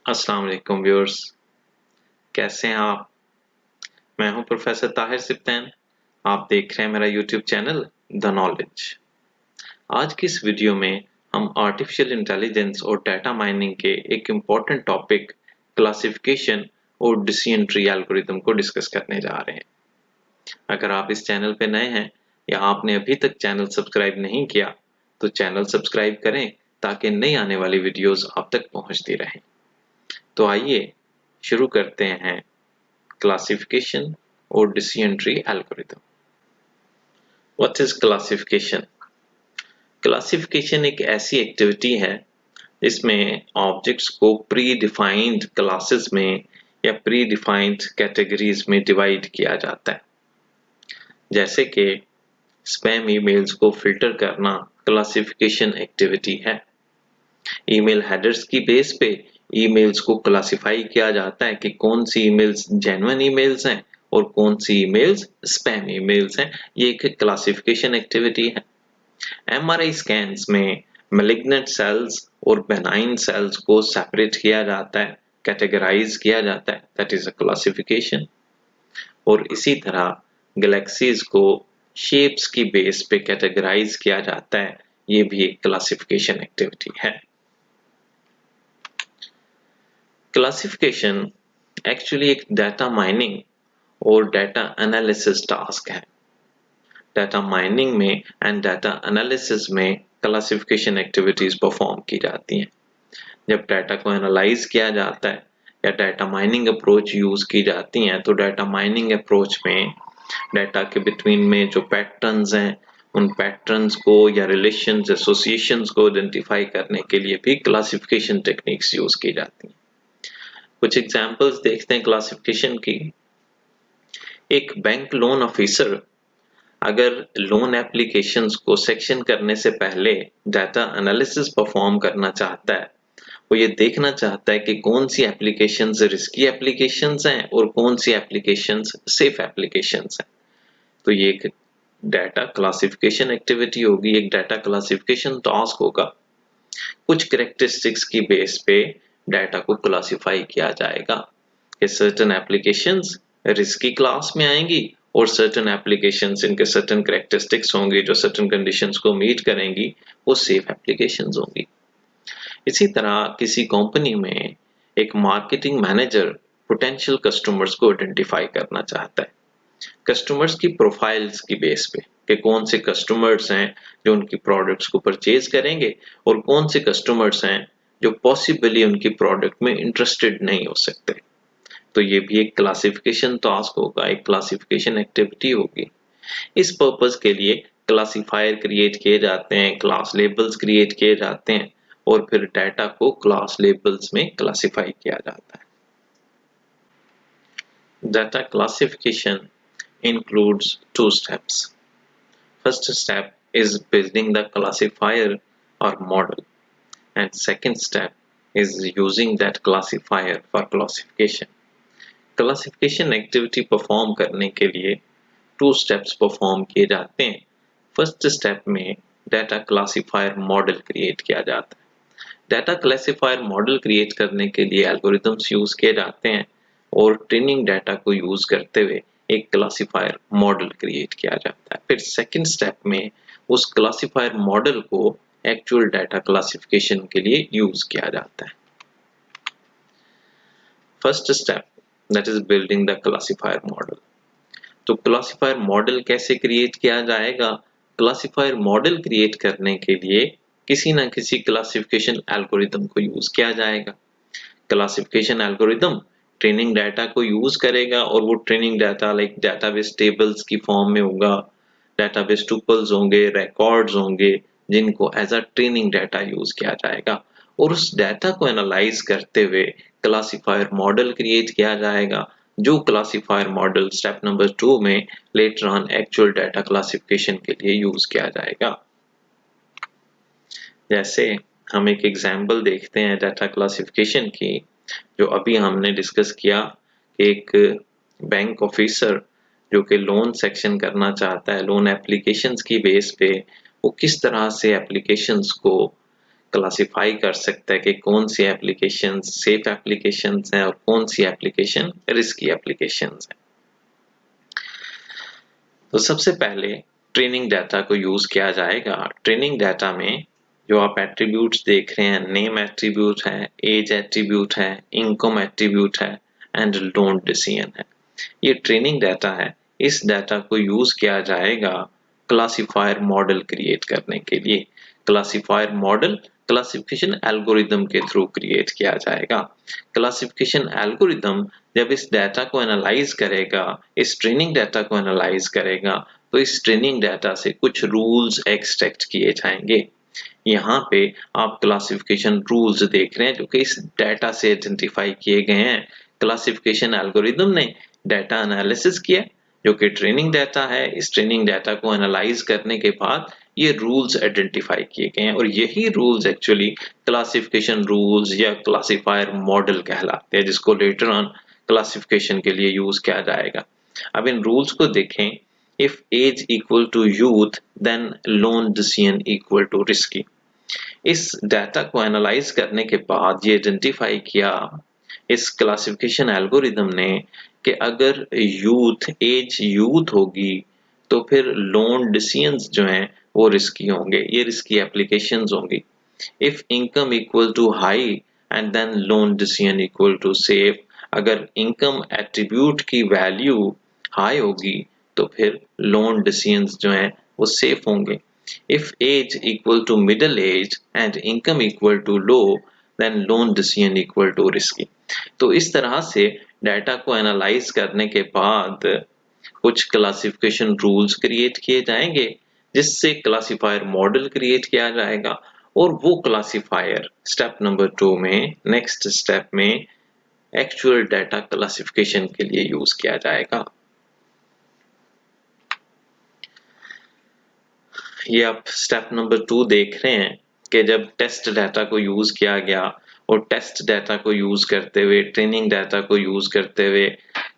अस्सलाम वालेकुम व्यूअर्स, कैसे हैं आप? मैं हूं प्रोफेसर ताहिर सिप्तैन। आप देख रहे हैं मेरा यूट्यूब चैनल द नॉलेज। आज की इस वीडियो में हम आर्टिफिशियल इंटेलिजेंस और डाटा माइनिंग के एक इम्पॉर्टेंट टॉपिक क्लासिफिकेशन और डिसीजन ट्री एल्गोरिथम को डिस्कस करने जा रहे हैं। अगर आप इस चैनल पे नए हैं या आपने अभी तक चैनल सब्सक्राइब नहीं किया तो चैनल सब्सक्राइब करें ताकि नई आने वाली वीडियोस आप तक पहुंचती रहें। तो आइए शुरू करते हैं क्लासिफिकेशन और decision tree algorithm. What is classification? Classification एक ऐसी एक्टिविटी है जिसमें ऑब्जेक्ट्स को प्री डिफाइंड क्लासेस में या प्री डिफाइंड कैटेगरीज में डिवाइड किया जाता है। जैसे कि स्पैम ईमेल्स को फिल्टर करना क्लासिफिकेशन एक्टिविटी है। ईमेल हेडर्स की बेस पे ईमेल्स को क्लासिफाई किया जाता है कि कौन सी ईमेल्स जेन्युइन ईमेल्स हैं और कौन सी ईमेल्स स्पैम ईमेल्स हैं। ये एक क्लासिफिकेशन एक्टिविटी है। एमआरआई स्कैन्स में मैलिग्नेंट सेल्स और बेनाइन सेल्स को सेपरेट किया जाता है, कैटेगराइज किया जाता है, दैट इज अ क्लासिफिकेशन। और इसी तरह गैलेक्सीज को शेप्स की बेस पे कैटेगराइज किया जाता है, ये भी एक क्लासिफिकेशन एक्टिविटी है। क्लासिफिकेशन एक्चुअली एक डाटा माइनिंग और डाटा एनालिसिस टास्क है। डाटा माइनिंग में एंड डाटा एनालिसिस में क्लासिफिकेशन एक्टिविटीज परफॉर्म की जाती हैं। जब डाटा को एनालाइज किया जाता है या डाटा माइनिंग अप्रोच यूज की जाती हैं तो डाटा माइनिंग अप्रोच में डाटा के बिटवीन में जो पैटर्न्स हैं उन पैटर्न्स को या रिलेशंस एसोसिएशंस को आइडेंटिफाई करने के लिए भी क्लासिफिकेशन टेक्निक्स यूज की जाती हैं। कुछ एग्जांपल्स देखते हैं क्लासिफिकेशन की। एक बैंक लोन ऑफिसर अगर लोन एप्लीकेशंस को सेक्शन करने से पहले डाटा एनालिसिस परफॉर्म करना चाहता है, वो ये देखना चाहता है कि कौन सी एप्लीकेशंस रिस्की एप्लीकेशंस हैं और कौन सी एप्लीकेशंस सेफ एप्लीकेशंस हैं। तो ये एक डाटा क्लासिफिकेशन एक्टिविटी होगी, एक डाटा क्लासिफिकेशन टास्क होगा। कुछ कैरेक्टरिस्टिक्स की बेस पे डाटा को क्लासिफाई किया जाएगा कि सर्टेन एप्लीकेशंस रिस्की क्लास में आएंगी और सर्टेन एप्लीकेशंस इनके सर्टेन कैरेक्टरिस्टिक्स होंगे जो सर्टेन कंडीशंस को मीट करेंगी, वो सेफ एप्लीकेशंस होंगी। इसी तरह किसी कंपनी में एक मार्केटिंग मैनेजर पोटेंशियल कस्टमर्स को आइडेंटिफाई करना चाहता है कस्टमर्स की प्रोफाइल्स की बेस पे कि कौन से कस्टमर्स हैं जो उनकी प्रोडक्ट्स को परचेज करेंगे और कौन से कस्टमर्स हैं जो पॉसिबली उनकी प्रोडक्ट में इंटरेस्टेड नहीं हो सकते। तो ये भी एक क्लासिफिकेशन टास्क होगा, एक क्लासिफिकेशन एक्टिविटी होगी। इस पर्पस के लिए क्लासिफायर क्रिएट किए जाते हैं, क्लास लेबल्स क्रिएट किए जाते हैं और फिर डाटा को क्लास लेबल्स में क्लासिफाई किया जाता है। Data classification includes two steps. First step is building the classifier or model, and second step is using that classifier for classification. Classification activity perform करने के लिए two steps perform किए जाते हैं। First step में data classifier model create किया जाता है। Data classifier model create करने के लिए algorithms use किए जाते हैं और ट्रेनिंग डाटा को यूज करते हुए एक क्लासिफायर मॉडल क्रिएट किया जाता है। फिर सेकंड स्टेप में उस क्लासिफायर मॉडल को एक्चुअल डाटा क्लासिफिकेशन के लिए यूज किया जाता है। First step that is building the classifier model. तो क्लासिफायर मॉडल कैसे क्रिएट किया जाएगा? क्लासिफायर मॉडल क्रिएट करने के लिए किसी ना किसी क्लासिफिकेशन एल्गोरिथम को यूज किया जाएगा। क्लासिफिकेशन एल्गोरिथम ट्रेनिंग डाटा को यूज करेगा और वो training data like database tables की फॉर्म में होगा, डाटाबेस टुपल्स होंगे, रिकॉर्ड्स होंगे जिनको as a training data use किया जाएगा और उस डाटा को एनालाइज करते हुए क्लासिफायर मॉडल क्रिएट किया जाएगा, जो क्लासिफायर मॉडल स्टेप नंबर 2 में later on actual data classification के लिए यूज किया जाएगा। जैसे हम एक एग्जाम्पल देखते हैं डाटा क्लासिफिकेशन की, जो अभी हमने डिस्कस किया। एक बैंक ऑफिसर जो कि लोन सेक्शन करना चाहता है, लोन एप्लीकेशंस की बेस पे वो किस तरह से एप्लीकेशंस को क्लासिफाई कर सकता है कि कौन सी एप्लीकेशन सेफ एप्लीकेशन हैं और कौन सी एप्लीकेशन रिस्की एप्लीकेशन हैं। तो सबसे पहले ट्रेनिंग डाटा को यूज किया जाएगा। ट्रेनिंग डाटा में जो आप एट्रीब्यूट्स देख रहे हैं, नेम एट्रीब्यूट है, एज एट्रीब्यूट है, इनकम एट्रीब्यूट है एंड लोन डिसीजन है। ये ट्रेनिंग डाटा है। इस डाटा को यूज किया जाएगा क्लासिफायर मॉडल क्रिएट करने के लिए। क्लासिफायर मॉडल क्लासिफिकेशन एल्गोरिदम के थ्रू क्रिएट किया जाएगा। क्लासिफिकेशन एल्गोरिदम जब इस डाटा को एनालाइज करेगा, इस ट्रेनिंग डाटा को एनालाइज करेगा, तो इस ट्रेनिंग डाटा से कुछ रूल्स एक्सट्रैक्ट किए जाएंगे। यहाँ पे आप क्लासिफिकेशन रूल्स देख रहे हैं जो कि इस डाटा से आइडेंटिफाई किए गए हैं। क्लासिफिकेशन एल्गोरिदम ने डाटा एनालिसिस किया जो कि ट्रेनिंग डाटा है। इस ट्रेनिंग डाटा को एनालाइज करने के बाद ये रूल्स आइडेंटिफाई किए गए हैं और यही रूल्स एक्चुअली क्लासिफिकेशन रूल्स या क्लासिफायर मॉडल कहलाते हैं, जिसको लेटर ऑन क्लासिफिकेशन के लिए यूज किया जाएगा। अब इन रूल्स को देखें। If age equal to youth then loan decision equal to risky. इस डाटा को एनालाइज करने के बाद ये आइडेंटिफाई किया इस क्लासिफिकेशन एल्गोरिदम ने कि अगर एज यूथ होगी तो फिर लोन डिसीजंस जो हैं वो रिस्की होंगे, ये रिस्की एप्लीकेशंस होंगी। If income equal to high and then loan decision equal to safe. अगर इनकम एट्रीब्यूट की वैल्यू हाई होगी तो फिर लोन डिसीजंस जो हैं वो सेफ होंगे। If age equal to middle age and income equal to low, then loan decision equal to risky। तो इस तरह से डाटा को एनालाइज करने के बाद कुछ क्लासिफिकेशन रूल्स क्रिएट किए जाएंगे, जिससे क्लासिफायर मॉडल क्रिएट किया जाएगा और वो क्लासिफायर स्टेप नंबर 2 में, नेक्स्ट स्टेप में एक्चुअल डाटा क्लासिफिकेशन के लिए यूज किया जाएगा। ये आप स्टेप नंबर 2 देख रहे हैं कि जब टेस्ट डाटा को यूज किया गया और टेस्ट डाटा को यूज करते हुए, ट्रेनिंग डाटा को यूज करते हुए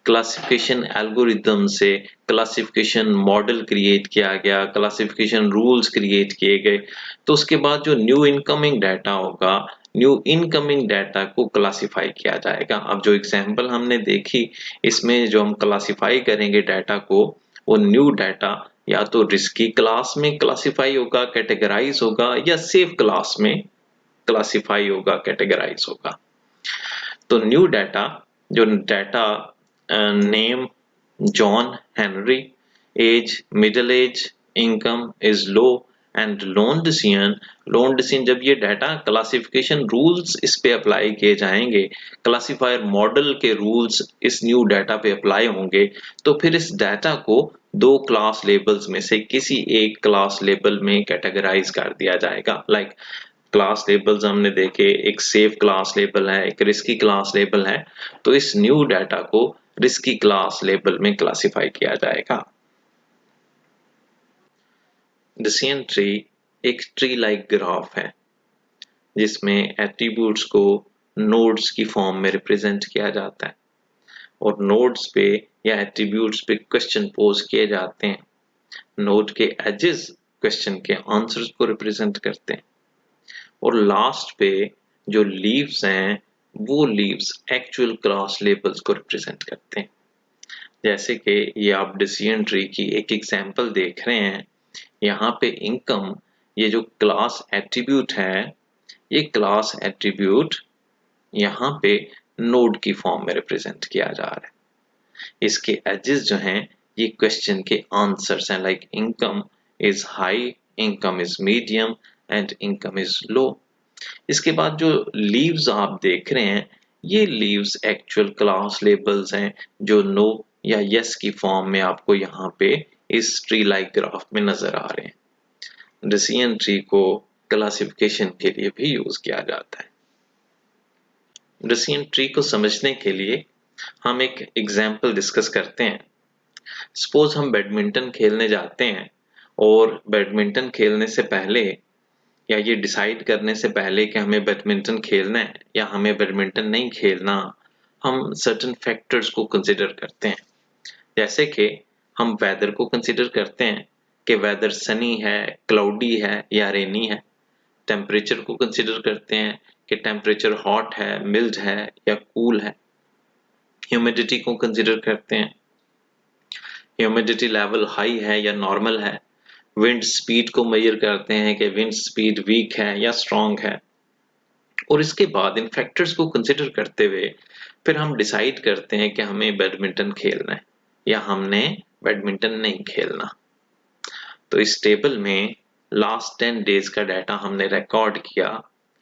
क्लासिफिकेशन एल्गोरिदम से क्लासिफिकेशन मॉडल क्रिएट किया गया, क्लासिफिकेशन रूल्स क्रिएट किए गए, तो उसके बाद जो न्यू इनकमिंग डाटा होगा, न्यू इनकमिंग डाटा को क्लासिफाई किया जाएगा। अब जो एग्जांपल हमने देखी, इसमें जो हम क्लासिफाई करेंगे डाटा को, वो न्यू डाटा या तो रिस्की क्लास में क्लासिफाई होगा, कैटेगराइज होगा, या सेफ क्लास में क्लासिफाई होगा, कैटेगराइज होगा। तो न्यू डाटा, जो data name John Henry, age middle age, income is low and loan decision जब ये डाटा क्लासिफिकेशन रूल्स इस पे अप्लाई किए जाएंगे, क्लासिफायर मॉडल के रूल्स इस न्यू डाटा पे अप्लाई होंगे, तो फिर इस डाटा को दो क्लास लेबल्स में से किसी एक क्लास लेबल में कैटेगराइज कर दिया जाएगा। लाइक क्लास लेबल्स हमने देखे, एक सेफ क्लास लेबल है, एक रिस्की क्लास लेबल है, तो इस न्यू डाटा को रिस्की क्लास लेबल में क्लासिफाई किया जाएगा। डिसीजन ट्री एक ट्री लाइक ग्राफ है जिसमें एट्रीब्यूट्स को नोड्स की फॉर्म में रिप्रेजेंट किया जाता है और नोड्स पे या एट्रीब्यूट्स पे क्वेश्चन पोज किए जाते हैं। नोड के एजेस क्वेश्चन के आंसर्स को रिप्रेजेंट करते हैं और लास्ट पे जो लीव्स हैं वो लीव्स एक्चुअल क्लास लेबल्स को रिप्रेजेंट करते हैं। जैसे कि ये आप डिसीजन ट्री की एक एग्जांपल देख रहे हैं। यहाँ पे इनकम, ये जो क्लास एट्रीब्यूट है, ये क्लास एट्रीब्यूट यहाँ पे नोड की फॉर्म में रिप्रेजेंट किया जा रहा है। इसके एजेस जो हैं ये क्वेश्चन के आंसर्स हैं, like income is high, income is medium and income is लो। इसके बाद जो लीव्स आप देख रहे हैं, ये लीव्स एक्चुअल क्लास लेबल्स हैं जो नो या यस की फॉर्म में आपको यहाँ पे इस ट्री लाइक ग्राफ में नजर आ रहे हैं। डिसीजन ट्री को क्लासिफिकेशन के लिए भी यूज किया जाता है। डिसीजन ट्री को समझने के लिए हम एक एग्जाम्पल डिस्कस करते हैं। सपोज हम बैडमिंटन खेलने जाते हैं और बैडमिंटन खेलने से पहले या ये डिसाइड करने से पहले कि हमें बैडमिंटन खेलना है या हमें बैडमिंटन नहीं खेलना, हम सर्टेन फैक्टर्स को कंसिडर करते हैं। जैसे कि हम वेदर को कंसिडर करते हैं कि वेदर सनी है, क्लाउडी है या रेनी है। टेम्परेचर को कंसिडर करते हैं कि टेम्परेचर हॉट है, मिल्ड है या कूल है। ह्यूमिडिटी को कंसिडर करते हैं, ह्यूमिडिटी लेवल हाई है या नॉर्मल है। विंड स्पीड को मेजर करते हैं कि विंड स्पीड वीक है या स्ट्रॉन्ग है। और इसके बाद इन फैक्टर्स को कंसिडर करते हुए फिर हम डिसाइड करते हैं कि हमें बैडमिंटन खेलना है या हमने बैडमिंटन नहीं खेलना। तो इस टेबल में लास्ट 10 डेज का डाटा हमने रिकॉर्ड किया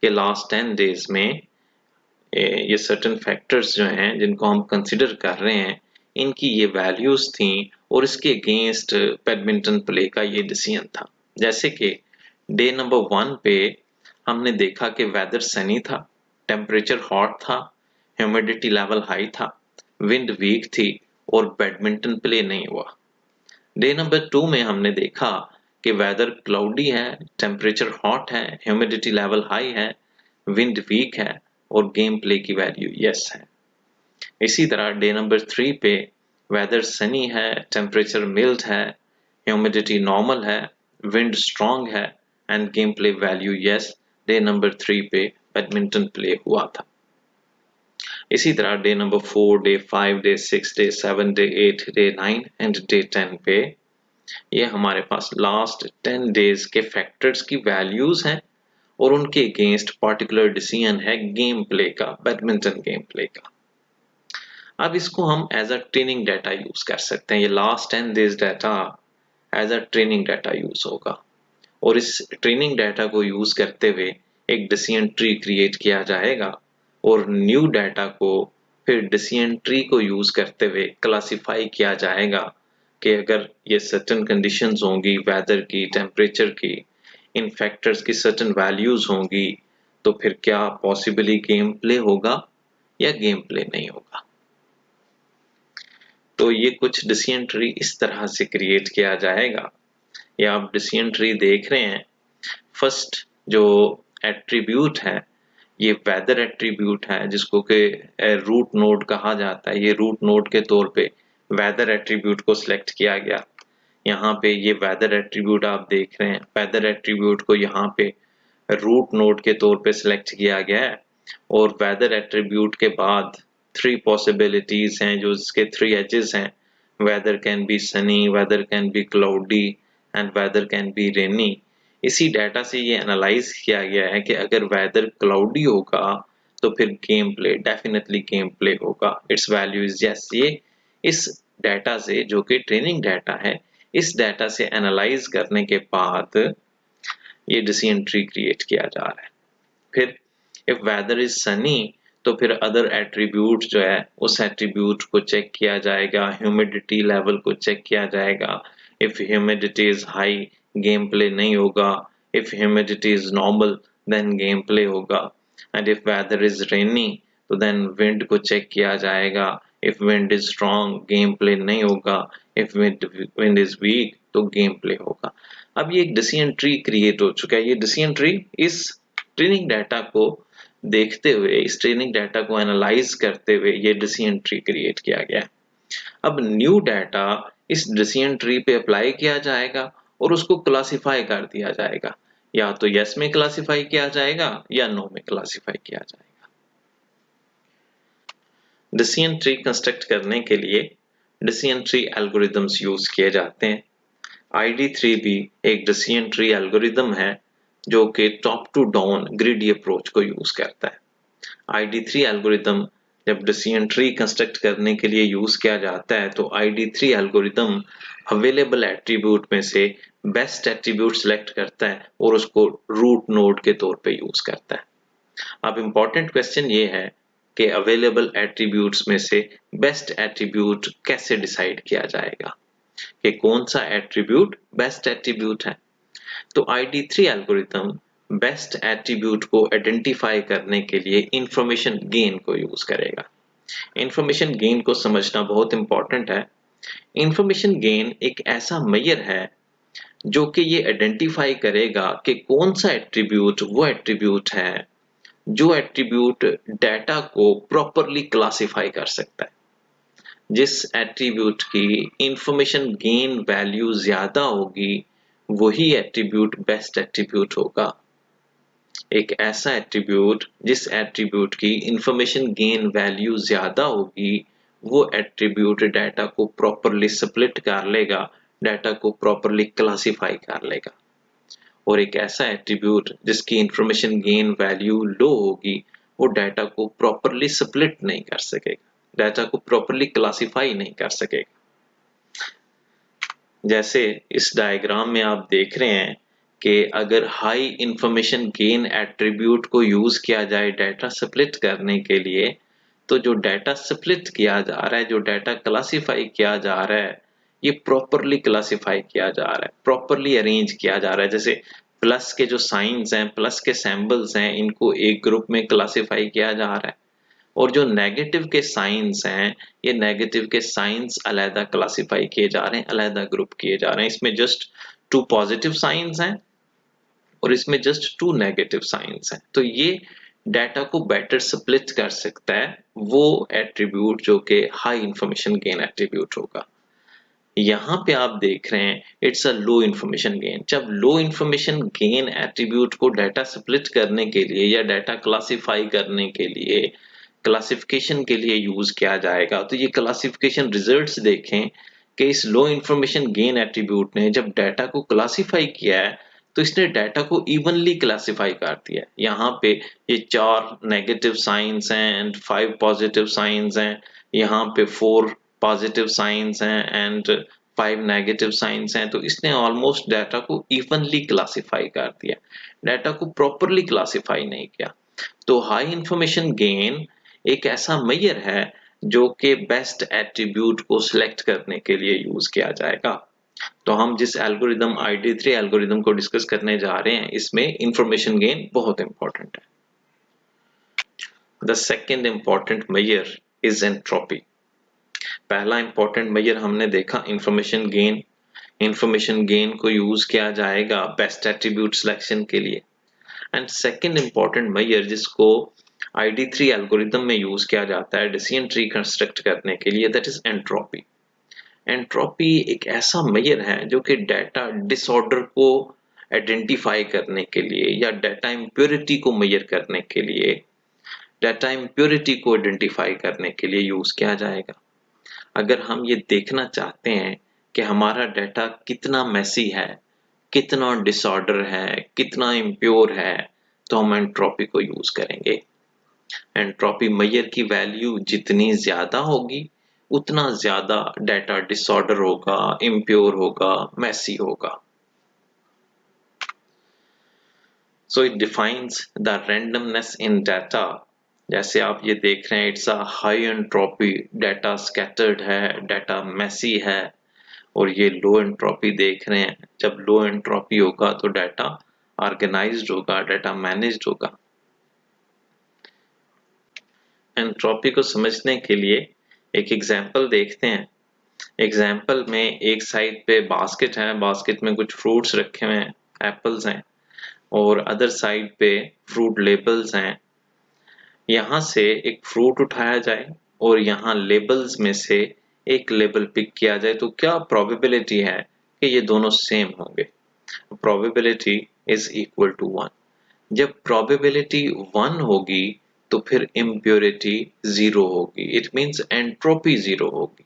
कि लास्ट 10 डेज में ये सर्टेन फैक्टर्स जो हैं जिनको हम कंसिडर कर रहे हैं, इनकी ये वैल्यूज थी और इसके अगेंस्ट बैडमिंटन प्ले का ये डिसीजन था। जैसे कि डे नंबर 1 पे हमने देखा कि वेदर सनी था, टेम्परेचर हॉट था, ह्यूमिडिटी लेवल हाई था, विंड वीक थी और बैडमिंटन प्ले नहीं हुआ। डे नंबर 2 में हमने देखा कि वेदर क्लाउडी है, टेम्परेचर हॉट है, ह्यूमिडिटी लेवल हाई है, विंड वीक है और गेम प्ले की वैल्यू यस है। इसी तरह डे नंबर 3 पे वेदर सनी है, टेम्परेचर मिल्ड है, ह्यूमिडिटी नॉर्मल है, विंड स्ट्रॉन्ग है end game play value yes. Day number 3 पे बैडमिंटन प्ले हुआ था। इसी तरह day number 4, day 5, day 6, day 7, day 8, day 9 and day 10 पे ये हमारे पास लास्ट 10 डेज के फैक्टर्स की वैल्यूज हैं और उनके अगेंस्ट पार्टिकुलर डिसीजन है गेम प्ले का, बैडमिंटन गेम प्ले का। अब इसको हम as a training data use कर सकते हैं। ये last 10 days data as a training data use होगा और इस ट्रेनिंग डाटा को यूज करते हुए एक डिसीजन ट्री क्रिएट किया जाएगा और न्यू डाटा को फिर डिसीजन ट्री को यूज करते हुए क्लासिफाई किया जाएगा कि अगर ये सर्टेन कंडीशंस होंगी, वेदर की, टेम्परेचर की, इन फैक्टर्स की सर्टेन वैल्यूज होंगी, तो फिर क्या पॉसिबली गेम प्ले होगा या गेम प्ले नहीं होगा। तो ये कुछ डिसीजन ट्री इस तरह से क्रिएट किया जाएगा। ये आप डिसीजन ट्री देख रहे हैं। फर्स्ट जो एट्रीब्यूट है ये वेदर एट्रीब्यूट है जिसको कि रूट नोड कहा जाता है। ये रूट नोड के तौर पे वेदर एट्रीब्यूट को सिलेक्ट किया गया। यहाँ पे ये वेदर एट्रीब्यूट आप देख रहे हैं। वेदर एट्रीब्यूट को यहाँ पे रूट नोड के तौर पे सिलेक्ट किया गया है और वेदर एट्रीब्यूट के बाद 3 पॉसिबिलिटीज हैं जो इसके 3 एजेस हैं। Weather can be sunny, weather can be cloudy and weather can be rainy. इसी डाटा से ये एनालाइज किया गया है कि अगर वेदर क्लाउडी होगा तो फिर game play, definitely game play होगा। Its value is yes. ये इस डाटा से जो कि ट्रेनिंग डाटा है, इस डाटा से एनालाइज करने के बाद ये डिसीजन ट्री क्रिएट किया जा रहा है। फिर इफ वेदर इज सनी तो फिर अदर एट्रीब्यूट जो है उस एट्रीब्यूट को चेक किया जाएगा, ह्यूमिडिटी लेवल को चेक किया जाएगा। If humidity is high game play नहीं होगा, if humidity is normal then game play होगा and if weather is rainy तो देन विंड को चेक किया जाएगा। If wind is strong game play नहीं होगा, इफ विंड इज वीक तो गेम प्ले होगा। अब ये एक डिसीजन ट्री क्रिएट हो चुका है। ये डिसीजन ट्री इस ट्रेनिंग डाटा को देखते हुए, इस ट्रेनिंग डाटा को एनालाइज करते हुए ये डिसीजन ट्री क्रिएट किया गया है। अब न्यू डाटा इस डिसीजन ट्री पे अप्लाई किया जाएगा और उसको क्लासिफाई कर दिया जाएगा। या तो यस में क्लासिफाई किया जाएगा या नो में क्लासिफाई किया जाएगा। डिसीजन ट्री कंस्ट्रक्ट करने के लिए डिसीजन ट्री एल्गोरिदम्स यूज किए जाते हैं। ID3 भी एक डिसीजन ट्री एल्गोरिदम है जो कि top to down greedy approach को यूज करता है। ID3 एल्गोरिदम जब डिसीजन ट्री कंस्ट्रक्ट करने के लिए यूज किया जाता है तो ID3 एल्गोरिदम अवेलेबल एट्रीब्यूट में से बेस्ट एट्रीब्यूट सिलेक्ट करता है और उसको रूट नोड के तौर पे यूज करता है। अब इम्पोर्टेंट क्वेश्चन ये है कि अवेलेबल एट्रीब्यूट्स में से बेस्ट एट्रीब्यूट कैसे डिसाइड किया जाएगा कि कौन सा एट्रीब्यूट बेस्ट एट्रीब्यूट है। तो ID3 एल्गोरिथम बेस्ट एट्रीब्यूट को आइडेंटिफाई करने के लिए इंफॉर्मेशन गेन को यूज करेगा। इंफॉर्मेशन गेन को समझना बहुत इंपॉर्टेंट है। इंफॉर्मेशन गेन एक ऐसा मेजर है जो कि ये आइडेंटिफाई करेगा कि कौन सा एट्रीब्यूट वो एट्रीब्यूट है जो एट्रीब्यूट डाटा को प्रॉपरली क्लासिफाई कर सकता है। जिस एट्रीब्यूट की इंफॉर्मेशन गेन वैल्यू ज्यादा होगी वही एट्रीब्यूट बेस्ट एट्रीब्यूट होगा। एक ऐसा एट्रीब्यूट जिस एट्रीब्यूट की इंफॉर्मेशन गेन वैल्यू ज्यादा होगी, वो एट्रीब्यूट डाटा को प्रॉपरली स्प्लिट कर लेगा, डाटा को प्रॉपरली क्लासिफाई कर लेगा। और एक ऐसा एट्रीब्यूट जिसकी इंफॉर्मेशन गेन वैल्यू लो होगी, वो डाटा को प्रॉपरली स्प्लिट नहीं कर सकेगा, डाटा को प्रॉपरली क्लासिफाई नहीं कर सकेगा। जैसे इस डायग्राम में आप देख रहे हैं कि अगर हाई इंफॉर्मेशन गेन एट्रीब्यूट को यूज किया जाए डाटा स्प्लिट करने के लिए, तो जो डाटा स्प्लिट किया जा रहा है, जो डाटा क्लासिफाई किया जा रहा है, ये प्रॉपरली क्लासिफाई किया जा रहा है, प्रॉपरली अरेंज किया जा रहा है। जैसे प्लस के जो साइंस हैं, प्लस के सिंबल्स हैं, इनको एक ग्रुप में क्लासिफाई किया जा रहा है, और जो नेगेटिव के साइंस हैं, ये नेगेटिव के साइंस अलहदा क्लासिफाई किए जा रहे हैं, अलहदा ग्रुप किए जा रहे हैं। इसमें जस्ट 2 पॉजिटिव साइंस हैं और इसमें जस्ट 2 नेगेटिव साइंस हैं। तो ये डाटा को बेटर स्प्लिट कर सकता है वो एट्रीब्यूट जो कि हाई इंफॉर्मेशन गेन एट्रीब्यूट होगा। यहाँ पे आप देख रहे हैं it's a low information gain. जब लो इंफॉर्मेशन गेन एट्रीब्यूट को डाटा स्प्लिट करने के लिए या डाटा क्लासिफाई करने के लिए, क्लासिफिकेशन के लिए यूज किया जाएगा, तो ये क्लासिफिकेशन रिजल्ट्स देखें कि इस लो इंफॉर्मेशन गेन एट्रीब्यूट ने जब डाटा को क्लासिफाई किया है, तो इसने डाटा को इवनली क्लासिफाई कर दिया है। यहाँ पे ये 4 नेगेटिव साइंस हैं एंड 5 पॉजिटिव साइंस हैं, यहाँ पे 4 पॉजिटिव साइंस हैं एंड 5 नेगेटिव साइंस हैं। तो इसने ऑलमोस्ट डाटा को इवनली क्लासिफाई कर दिया, डाटा को प्रॉपरली क्लासिफाई नहीं किया। तो हाई इंफॉर्मेशन गेन एक ऐसा मेजर है जो कि बेस्ट एट्रीब्यूट को सिलेक्ट करने के लिए यूज किया जाएगा। तो हम जिस एल्गोरिदम ID3 एल्गोरिदम को डिस्कस करने जा रहे हैं, इसमें इंफॉर्मेशन गेन बहुत इंपॉर्टेंट है। The second important measure is entropy. पहला इंपॉर्टेंट मेजर हमने देखा इंफॉर्मेशन गेन। इंफॉर्मेशन गेन को यूज किया जाएगा बेस्ट एट्रीब्यूट सिलेक्शन के लिए। एंड सेकेंड इंपॉर्टेंट मेजर जिसको ID3 एल्गोरिदम में यूज किया जाता है डिसीजन ट्री कंस्ट्रक्ट करने के लिए, दैट इज एंट्रोपी। एंट्रोपी एक ऐसा मेजर है जो कि डाटा डिसऑर्डर को आइडेंटिफाई करने के लिए या डाटा इम्प्योरिटी को मेजर करने के लिए, डाटा इम्प्योरिटी को आइडेंटिफाई करने के लिए यूज किया जाएगा। अगर हम ये देखना चाहते हैं कि हमारा डाटा कितना मेसी है, कितना डिसऑर्डर है, कितना इम्प्योर है, तो हम एंट्रोपी को यूज करेंगे। एंट्रोपी मेजर की वैल्यू जितनी ज्यादा होगी, उतना ज्यादा डाटा डिसऑर्डर होगा, इम्प्योर होगा, मेसी होगा। So it defines the randomness in data. जैसे आप ये देख रहे हैं, it's a high entropy, data scattered है, डाटा मेसी है। और ये लो एंट्रोपी देख रहे हैं, जब लो एंट्रोपी होगा तो डाटा ऑर्गेनाइज्ड होगा, डाटा मैनेज्ड होगा। एंट्रोपी को समझने के लिए एक एग्जांपल देखते हैं। एग्जांपल में एक साइड पे बास्केट है, बास्केट में कुछ फ्रूट्स रखे हुए हैं, एप्पल्स हैं, और अदर साइड पे फ्रूट लेबल्स हैं। यहाँ से एक फ्रूट उठाया जाए और यहाँ लेबल्स में से एक लेबल पिक किया जाए, तो क्या प्रोबेबिलिटी है कि ये दोनों सेम होंगे? Probability is equal to 1। जब प्रोबेबिलिटी 1 होगी तो फिर इम्प्योरिटी 0 होगी, इट मींस एंट्रोपी 0 होगी।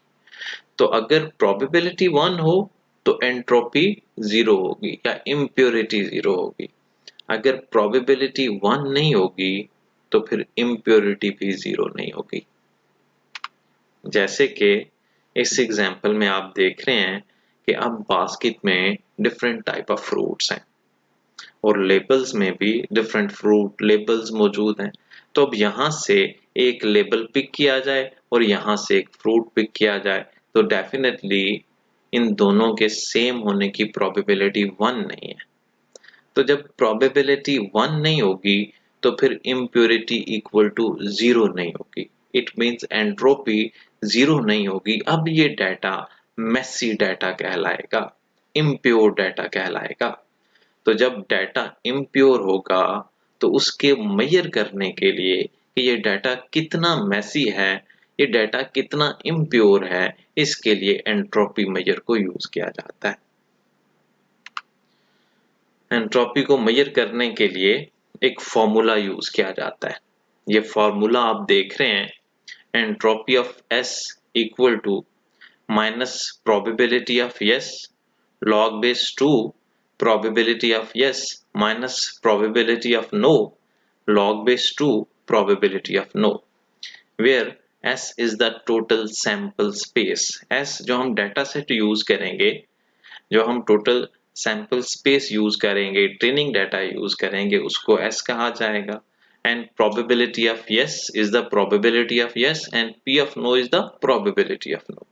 तो अगर प्रोबेबिलिटी 1 हो तो एंट्रोपी 0 होगी या इम्प्योरिटी 0 होगी। अगर प्रोबेबिलिटी 1 नहीं होगी तो फिर इम्प्योरिटी भी 0 नहीं होगी। जैसे कि इस एग्जांपल में आप देख रहे हैं कि अब बास्केट में डिफरेंट टाइप ऑफ फ्रूट्स हैं और लेबल्स में भी डिफरेंट फ्रूट लेबल्स मौजूद हैं। तो अब यहाँ से एक लेबल पिक किया जाए और यहाँ से एक फ्रूट पिक किया जाए, तो डेफिनेटली इन दोनों के सेम होने की प्रोबेबिलिटी 1 नहीं है। तो जब प्रोबेबिलिटी 1 नहीं होगी तो फिर इम्प्योरिटी इक्वल टू 0 नहीं होगी, इट मींस एंट्रोपी 0 नहीं होगी। अब ये डाटा मेसी डाटा कहलाएगा, इम्प्योर डाटा कहलाएगा। तो जब डाटा इम्प्योर होगा तो उसके मेजर करने के लिए कि ये डाटा कितना मेसी है, ये डाटा कितना इम्प्योर है, इसके लिए एंट्रोपी मेजर को यूज किया जाता है। एंट्रोपी को मेजर करने के लिए एक फॉर्मूला यूज किया जाता है। ये फॉर्मूला आप देख रहे हैं, entropy of S equal to minus probability of yes log base 2 probability of yes minus probability of no log base 2 probability of no, where S is the total sample space। S जो हम data set use करेंगे, जो हम total sample space use करेंगे, training data use करेंगे, उसको S कहा जाएगा। And probability of yes is the probability of yes and P of no is the probability of no।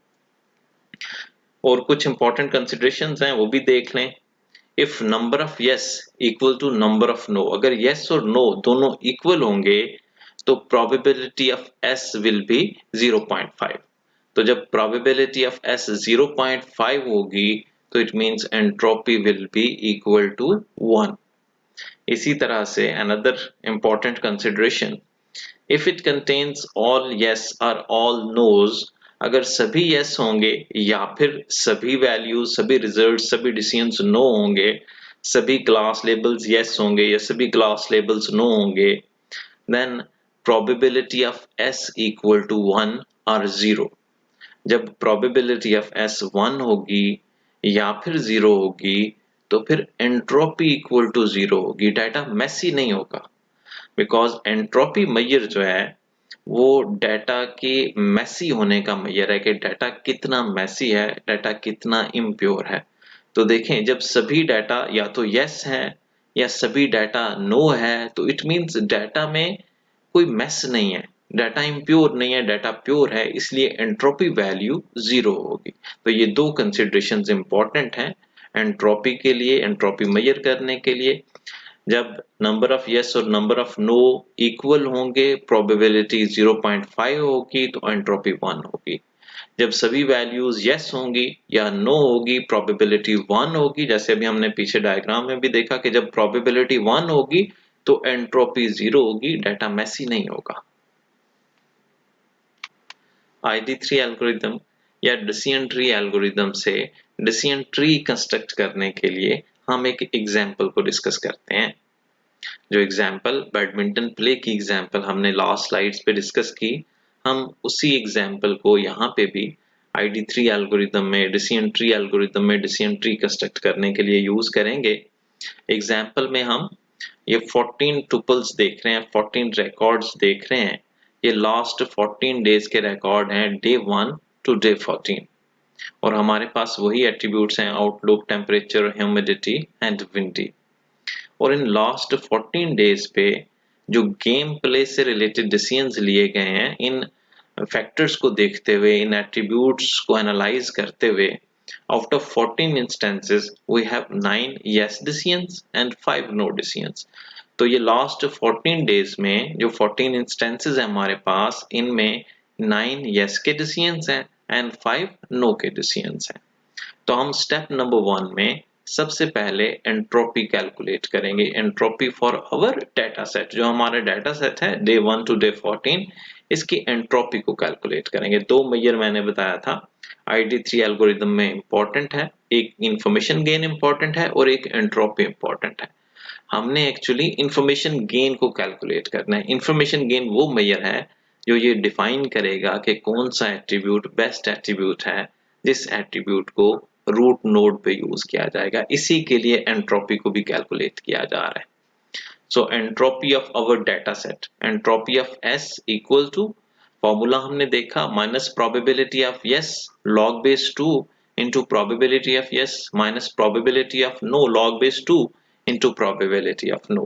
और कुछ इंपॉर्टेंट कंसिडरेशंस हैं वो भी देख लें। इफ number of yes equal to number of no, अगर yes और no दोनों इक्वल होंगे तो probability of S will be 0.5। तो जब probability of S 0.5 होगी तो it means entropy will be equal to 1। इसी तरह से another important consideration, if it contains all yes or all no's, अगर सभी yes होंगे या फिर सभी वैल्यूज, सभी रिजल्ट, सभी डिसीजंस नो होंगे, सभी क्लास लेबल्स yes होंगे या सभी क्लास लेबल्स नो होंगे, then probability of S equal to 1 or 0। जब probability of S 1 होगी या फिर 0 होगी तो फिर एंट्रोपी इक्वल टू 0 होगी, डाटा मेसी नहीं होगा। बिकॉज एंट्रोपी मेजर जो है वो डाटा के मेसी होने का मेजर है कि डाटा कितना मेसी है, डाटा कितना इम्प्योर है। तो देखें जब सभी डाटा या तो यस है या सभी डाटा नो है तो इट मींस डाटा में कोई मेस नहीं है, डाटा इम्प्योर नहीं है, डाटा प्योर है, इसलिए एंट्रोपी वैल्यू 0 होगी। तो ये दो कंसिडरेशंस इंपॉर्टेंट हैं एंट्रोपी के लिए, एंट्रोपी मेजर करने के लिए। जब नंबर ऑफ यस और नंबर ऑफ नो इक्वल होंगे प्रोबेबिलिटी 0.5 होगी तो एंट्रोपी 1 होगी। जब सभी वैल्यूज यस होंगी या नो होगी प्रोबेबिलिटी 1 होगी। जैसे अभी हमने पीछे डायग्राम में भी देखा कि जब प्रोबेबिलिटी 1 होगी तो एंट्रोपी 0 होगी, डाटा मेसी नहीं होगा। ID3 एल्गोरिथम या डिसीजन ट्री एल्गोरिथम से डिसीजन ट्री कंस्ट्रक्ट करने के लिए हम एक एग्जांपल को डिस्कस करते हैं। जो एग्जांपल बैडमिंटन प्ले की एग्जांपल हमने लास्ट स्लाइड्स पे डिस्कस की, हम उसी एग्जांपल को यहाँ पे भी ID3 एल्गोरिथम में, डिसीजन ट्री एल्गोरिथम में डिसीजन ट्री कंस्ट्रक्ट करने के लिए यूज करेंगे। एग्जांपल में हम ये 14 टुपल्स देख रहे हैं, 14 रिकॉर्ड्स देख रहे हैं। ये लास्ट 14 डेज के रिकॉर्ड हैं, डे 1 टू डे 14, और हमारे पास वही एट्रीब्यूट्स हैं outlook, temperature, humidity and windy. और इन लास्ट 14 डेज पे जो गेम प्ले से रिलेटेड डिसीजंस लिए गए हैं, इन फैक्टर्स को देखते हुए, इन एट्रीब्यूट्स को एनालाइज करते हुए, out of 14 instances we have 9 yes decisions and 5 no decisions। तो ये लास्ट 14 डेज में जो 14 इंस्टेंसेस है हमारे पास, इनमें 9 yes के डिसीजंस हैं एंड 5 no के डिसीजंस हैं। तो हम स्टेप नंबर 1 में सबसे पहले एंट्रोपी कैलकुलेट करेंगे। Entropy for our data set, जो हमारा डाटा सेट है डे 1 टू डे 14, इसकी एंट्रोपी को कैलकुलेट करेंगे। दो मेजर मैंने बताया था ID3 एल्गोरिथम में इंपॉर्टेंट है, एक इंफॉर्मेशन गेन इंपॉर्टेंट है और एक एंट्रोपी इंपॉर्टेंट है। हमने एक्चुअली इंफॉर्मेशन गेन को कैलकुलेट करना है। इंफॉर्मेशन गेन वो मेजर है जो ये डिफाइन करेगा कि कौन सा एट्रीब्यूट बेस्ट एट्रीब्यूट है, जिस एट्रीब्यूट को रूट नोड पे यूज किया जाएगा। इसी के लिए एंट्रोपी को भी कैलकुलेट किया जा रहा है। So entropy of our data set, entropy of S equal to, formula हमने देखा, minus probability of yes log base 2 into probability of yes minus probability of no log base 2 into probability of no।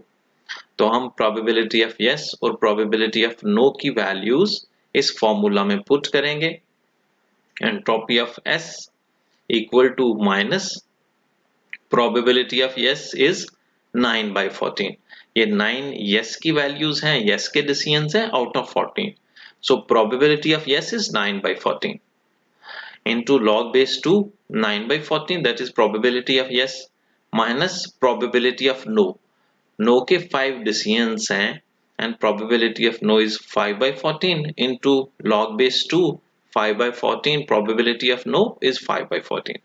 तो हम probability of yes और probability of no की values इस formula में put करेंगे। Entropy of S equal to minus probability of yes is 9/14। ये 9 yes की values हैं, yes के डिसीजंस हैं out of 14। So probability of yes is 9/14 into log base 2, 9/14, that is probability of yes minus probability of no। No के 5 decisions हैं and probability of no is 5/14 into log base 2, 5/14, probability of no is 5/14।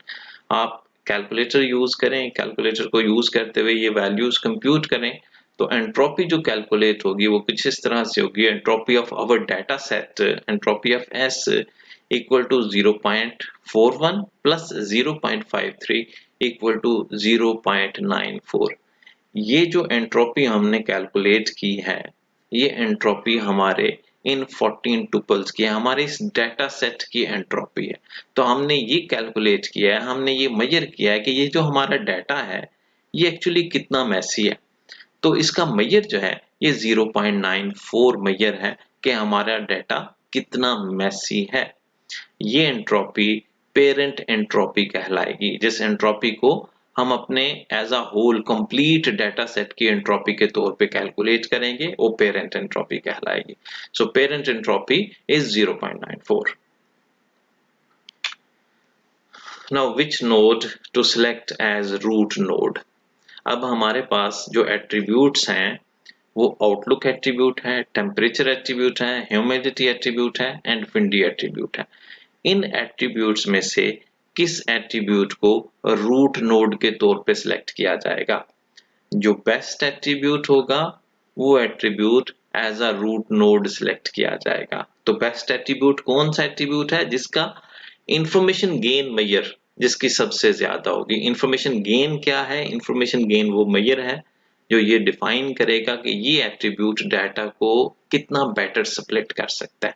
आप calculator use करें, calculator को use करते हुए ये values compute करें तो एंट्रोपी जो कैलकुलेट होगी वो कुछ इस तरह से होगी, entropy of our data set, entropy of S equal to 0.41 plus 0.53 equal to 0.94। ये जो एंट्रोपी हमने कैलकुलेट की है, ये एंट्रोपी हमारे इन 14 टुपल्स की, हमारे इस डाटा सेट की एंट्रोपी है। तो हमने ये कैलकुलेट किया है, हमने ये मेजर किया है कि ये जो हमारा डाटा है ये एक्चुअली कितना मैसी है। तो इसका मेजर जो है ये 0.94 मेजर है कि हमारा डाटा कितना मैसी है। ये एंट्रोपी पेरेंट एंट्रोपी कहलाएगी, जिस एंट्रोपी को हम अपने as a whole complete data set की एंट्रोपी के तौर पे कैलकुलेट करेंगे, वो पेरेंट एंट्रोपी कहलाएगी। So parent entropy is 0.94। Now which node to select as root node. अब हमारे पास जो एट्रीब्यूट्स हैं वो आउटलुक एट्रीब्यूट है, टेम्परेचर एट्रीब्यूट है, ह्यूमिडिटी एट्रीब्यूट है एंड विंडी एट्रीब्यूट है। इन एट्रीब्यूट्स में से किस एट्रीब्यूट को रूट नोड के तौर पे सिलेक्ट किया जाएगा? जो बेस्ट एट्रीब्यूट होगा वो attribute as a root node select किया जाएगा। तो बेस्ट एट्रीब्यूट कौन सा एट्रीब्यूट है? जिसका इंफॉर्मेशन गेन मेजर जिसकी सबसे ज्यादा होगी। इंफॉर्मेशन गेन क्या है? इंफॉर्मेशन गेन वो मेजर है जो ये डिफाइन करेगा कि ये एट्रीब्यूट डाटा को कितना बेटर स्प्लिट कर सकता है।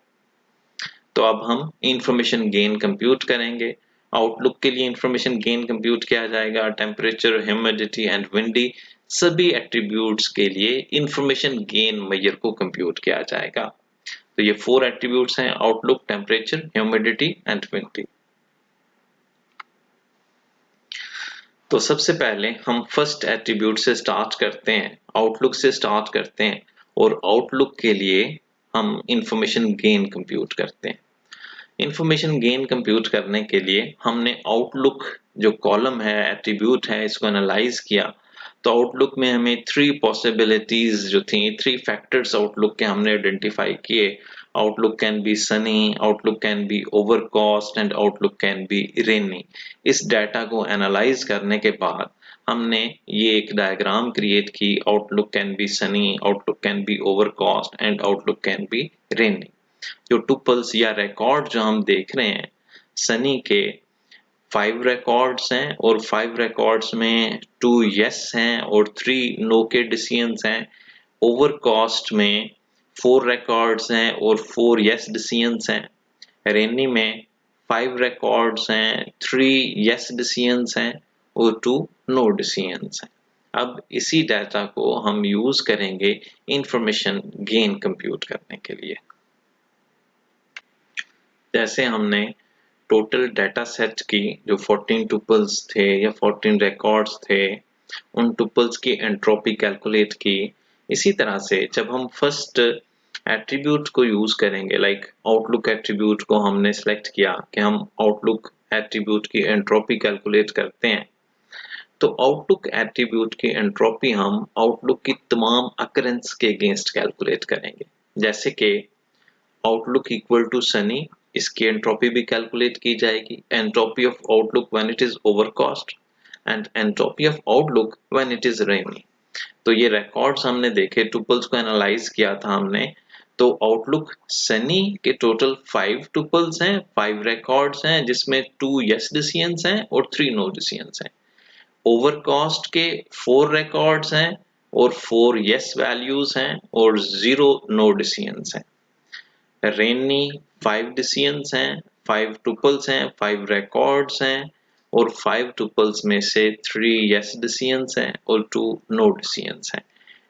तो अब हम इंफॉर्मेशन गेन कंप्यूट करेंगे। आउटलुक के लिए इंफॉर्मेशन गेन कंप्यूट किया जाएगा, टेम्परेचर, ह्यूमिडिटी एंड विंडी सभी एट्रीब्यूट्स के लिए इंफॉर्मेशन गेन मेजर को कंप्यूट किया जाएगा। तो ये 4 एट्रीब्यूट्स हैं, outlook, temperature, humidity and windy. तो सबसे पहले हम फर्स्ट एट्रीब्यूट से स्टार्ट करते हैं, आउटलुक से स्टार्ट करते हैं और आउटलुक के लिए हम इंफॉर्मेशन गेन कंप्यूट करते हैं। इंफॉर्मेशन गेन कंप्यूट करने के लिए हमने आउटलुक जो कॉलम है, एट्रीब्यूट है, इसको एनालाइज किया। तो आउटलुक में हमें 3 पॉसिबिलिटीज जो थी, 3 फैक्टर्स आउटलुक के हमने आइडेंटिफाई किए। Outlook can be sunny, outlook can be overcast and outlook can be rainy. इस डाटा को एनालाइज करने के बाद हमने ये एक डायग्राम क्रिएट की, outlook can be sunny, outlook can be overcast and outlook can be rainy. जो टुपल्स या रिकॉर्ड जो हम देख रहे हैं, सनी के 5 रिकॉर्ड्स हैं और 5 रिकॉर्ड्स में 2 यस हैं और 3 नो के डिसीजंस हैं। ओवरकास्ट में 4 रिकॉर्ड्स हैं और 4 यस डिसीजंस हैं। रेनी में 5 रिकॉर्ड्स हैं, 3 यस डिसीजंस हैं और 2 नो डिसीजंस हैं। अब इसी डाटा को हम यूज करेंगे इंफॉर्मेशन गेन कंप्यूट करने के लिए। जैसे हमने टोटल डाटा सेट की जो 14 टुपल्स थे या 14 रिकॉर्ड्स थे, उन टुपल्स की एंट्रोपी कैलकुलेट की। इसी तरह से जब हम फर्स्ट एट्रीब्यूट को यूज करेंगे, लाइक आउटलुक एट्रीब्यूट को हमने सेलेक्ट किया कि हम आउटलुक एट्रीब्यूट की एंट्रोपी कैलकुलेट करते हैं, तो आउटलुक एट्रीब्यूट की एंट्रोपी हम आउटलुक की तमाम अकरेंस के अगेंस्ट कैलकुलेट करेंगे। जैसे कि आउटलुक इक्वल टू सनी, इसकी एंट्रोपी भी कैलकुलेट की जाएगी। Entropy of outlook when it is overcast and entropy of outlook when it is rainy. तो ये रिकॉर्ड्स हमने देखे, टुपल्स को एनालाइज किया था हमने। तो आउटलुक सनी के टोटल 5 टुपल्स हैं, 5 रिकॉर्ड्स हैं, जिसमें 2 यस डिसीजंस हैं और 3 नो डिसीजंस हैं। ओवरकास्ट के 4 रिकॉर्ड्स हैं और 4 यस वैल्यूज हैं और 0 नो डिसीजंस हैं। रेनी 5 डिसीजंस हैं, 5 टुपल्स हैं, 5 रिकॉर्ड्स हैं और 5 टुपल्स में से 3 यस डिसीजंस हैं और 2 नो डिसीजंस हैं।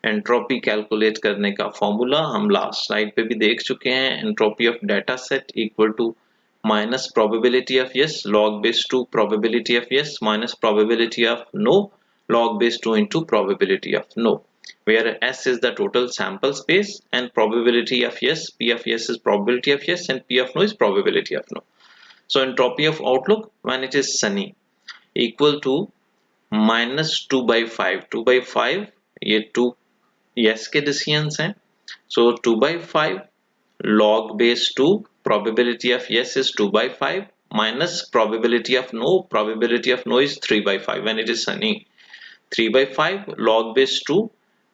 एंट्रोपी कैलकुलेट करने का फॉर्मूला हम लास्ट स्लाइड पे भी देख चुके हैं। Entropy of data set equal to minus probability of yes log base 2 probability of yes minus probability of no log base 2 into probability of no, where S is the total sample space and probability of yes, P of yes is probability of yes and P of no is probability of no. So entropy of outlook when it is sunny equal to minus 2 by 5, 2 by 5 ये 2 yes के decisions हैं, so 2 by 5 log base 2 probability of yes is 2 by 5 minus probability of no is 3 by 5 when it is sunny, 3 by 5 log base 2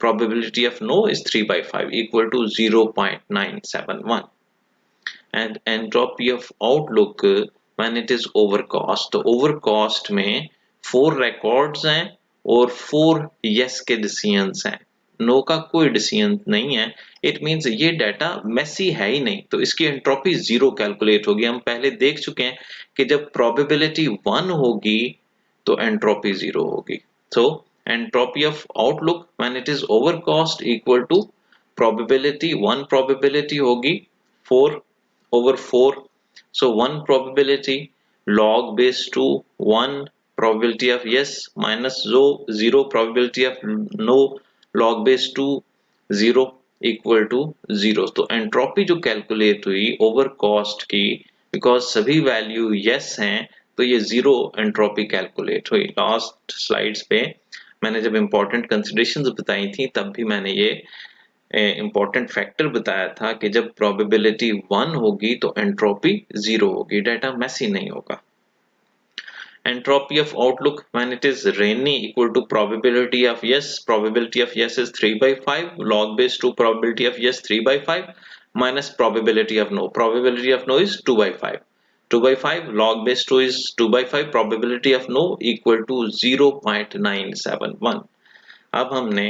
probability of no is 3 by 5 equal to 0.971, and entropy of outlook when it is overcost, तो overcost में 4 records हैं और 4 yes के decisions हैं, no का कोई decision नहीं है, it means ये data messy है ही नहीं, तो इसकी entropy 0 calculate होगी। हम पहले देख चुके हैं कि जब probability 1 होगी तो entropy 0 होगी। So entropy of outlook when it is overcost equal to probability 1 probability होगी 4 over 4, so 1 probability log base 2 1 probability of yes minus 0 probability of no log base 2 0 equal to 0। तो एंट्रोपी जो calculate हुई over cost की, because सभी value yes हैं तो ये 0 entropy calculate हुई। लास्ट स्लाइड्स पे मैंने जब इंपॉर्टेंट कंसिडरेशंस बताई थी तब भी मैंने ये इंपॉर्टेंट फैक्टर बताया था कि जब प्रोबेबिलिटी 1 होगी तो एंट्रोपी 0 होगी, डाटा मेसी नहीं होगा। Entropy of outlook when it is rainy equal to probability of yes is 3 by 5 log base 2 probability of yes 3 by 5 minus probability of no is 2 by 5 2 by 5 log base 2 is 2 by 5 probability of no equal to 0.971। अब हमने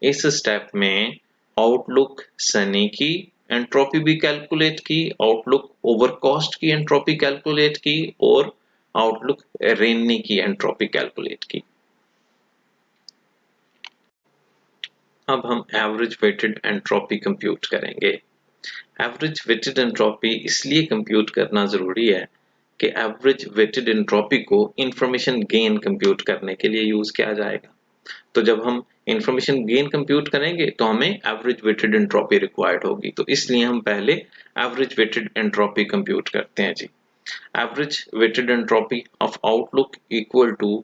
इस step में outlook Sunny की entropy भी calculate की, outlook ओवरकॉस्ट की entropy calculate की और आउटलुक रेनी की एंट्रोपी कैलकुलेट की। अब हम एवरेज वेटेड एंट्रोपी कंप्यूट करेंगे। एवरेज वेटेड एंट्रोपी इसलिए कंप्यूट करना जरूरी है कि एवरेज वेटेड एंट्रोपी को इंफॉर्मेशन गेन कंप्यूट करने के लिए यूज किया जाएगा। तो जब हम इंफॉर्मेशन गेन कंप्यूट करेंगे तो हमें एवरेज वेटेड एंट्रोपी रिक्वायर्ड होगी, तो इसलिए हम पहले एवरेज वेटेड एंट्रोपी कंप्यूट करते हैं जी। Average weighted entropy of outlook equal to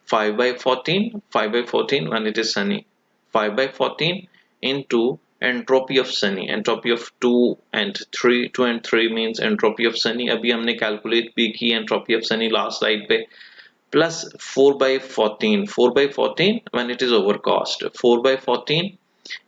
5 by 14 when it is sunny, 5 by 14 into entropy of sunny, entropy of 2 and 3 means entropy of sunny अभी हमने कैलकुलेट भी की entropy of sunny last slide पे, plus 4 by 14 when it is overcast, 4 by 14